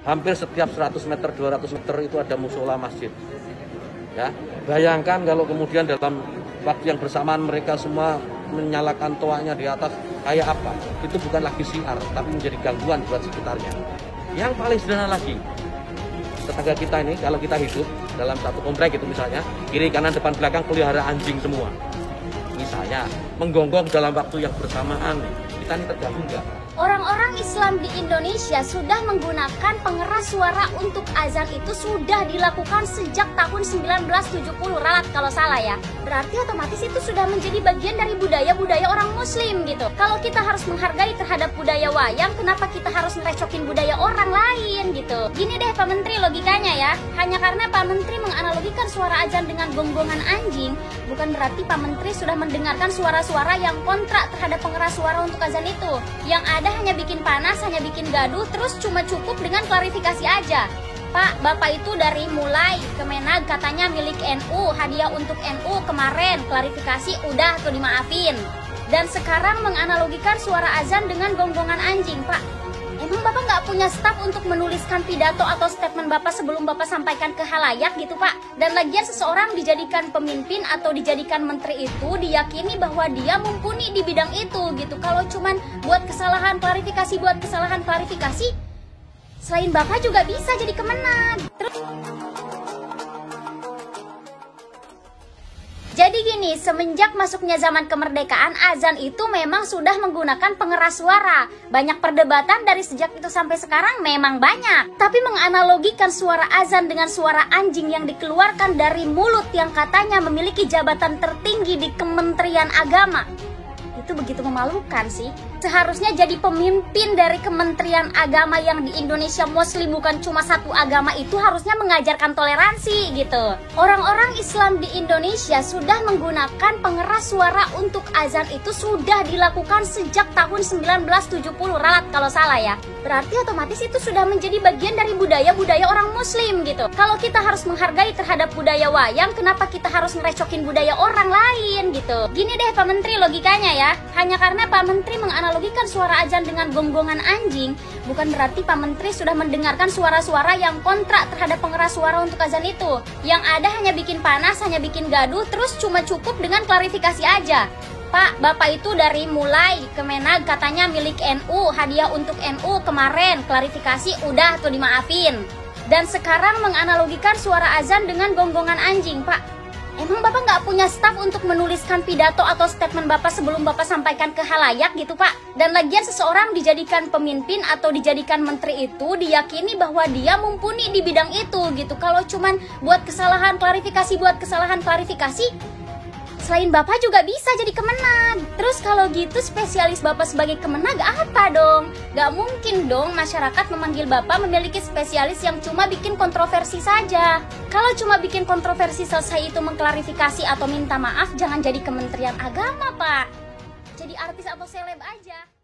hampir setiap 100 meter, 200 meter itu ada musola masjid. Ya, bayangkan kalau kemudian dalam waktu yang bersamaan mereka semua menyalakan toanya di atas, kayak apa? Itu bukan lagi siar, tapi menjadi gangguan buat sekitarnya. Yang paling sederhana lagi, tetangga kita ini kalau kita hidup dalam satu komplek itu misalnya, kiri kanan depan belakang pelihara anjing semua. Misalnya menggonggong dalam waktu yang bersamaan, kita ini terganggu nggak? Orang-orang Islam di Indonesia sudah menggunakan pengeras suara untuk azan itu sudah dilakukan sejak tahun 1970, ralat kalau salah ya. Berarti otomatis itu sudah menjadi bagian dari budaya-budaya orang Muslim gitu. Kalau kita harus menghargai terhadap budaya wayang, kenapa kita harus ngerecokin budaya orang lain gitu? Gini deh Pak Menteri logikanya ya, hanya karena Pak Menteri menganalogikan suara azan dengan gonggongan anjing, bukan berarti Pak Menteri sudah mendengarkan suara-suara yang kontra terhadap pengeras suara untuk azan itu. Yang ada hanya bikin panas, hanya bikin gaduh, terus cuma cukup dengan klarifikasi aja. Pak, Bapak itu dari mulai Kemenag katanya milik NU, hadiah untuk NU kemarin, klarifikasi udah tuh dimaafin. Dan sekarang menganalogikan suara azan dengan gonggongan anjing, Pak. Emang Bapak nggak punya staf untuk menuliskan pidato atau statement Bapak sebelum Bapak sampaikan ke halayak gitu Pak? Dan lagian seseorang dijadikan pemimpin atau dijadikan menteri itu diyakini bahwa dia mumpuni di bidang itu gitu. Kalau cuman buat kesalahan klarifikasi, selain Bapak juga bisa jadi kemenag. Jadi gini, semenjak masuknya zaman kemerdekaan, azan itu memang sudah menggunakan pengeras suara. Banyak perdebatan dari sejak itu sampai sekarang memang banyak. Tapi menganalogikan suara azan dengan suara anjing yang dikeluarkan dari mulut yang katanya memiliki jabatan tertinggi di Kementerian Agama, itu begitu memalukan sih. Seharusnya jadi pemimpin dari Kementerian Agama yang di Indonesia Muslim, bukan cuma satu agama, itu harusnya mengajarkan toleransi gitu. Orang-orang Islam di Indonesia sudah menggunakan pengeras suara untuk azan itu sudah dilakukan sejak tahun 1970, ralat kalau salah ya. Berarti otomatis itu sudah menjadi bagian dari budaya-budaya orang Muslim gitu. Kalau kita harus menghargai terhadap budaya wayang, kenapa kita harus ngerecokin budaya orang lain gitu? Gini deh Pak Menteri logikanya ya, hanya karena Pak Menteri menganalogikan suara azan dengan gonggongan anjing, bukan berarti Pak Menteri sudah mendengarkan suara-suara yang kontra terhadap pengeras suara untuk azan itu. Yang ada hanya bikin panas, hanya bikin gaduh, terus cuma cukup dengan klarifikasi aja. Pak, Bapak itu dari mulai Kemenag katanya milik NU, hadiah untuk NU kemarin, klarifikasi udah tuh dimaafin. Dan sekarang menganalogikan suara azan dengan gonggongan anjing, Pak. Emang Bapak nggak punya staf untuk menuliskan pidato atau statement Bapak sebelum Bapak sampaikan ke halayak gitu Pak? Dan lagian seseorang dijadikan pemimpin atau dijadikan menteri itu diyakini bahwa dia mumpuni di bidang itu gitu. Kalau cuman buat kesalahan klarifikasi, selain Bapak juga bisa jadi kemenag. Terus kalau gitu spesialis Bapak sebagai kemenag apa dong? Gak mungkin dong masyarakat memanggil Bapak memiliki spesialis yang cuma bikin kontroversi saja. Kalau cuma bikin kontroversi selesai itu mengklarifikasi atau minta maaf, jangan jadi Kementerian Agama Pak. Jadi artis atau seleb aja.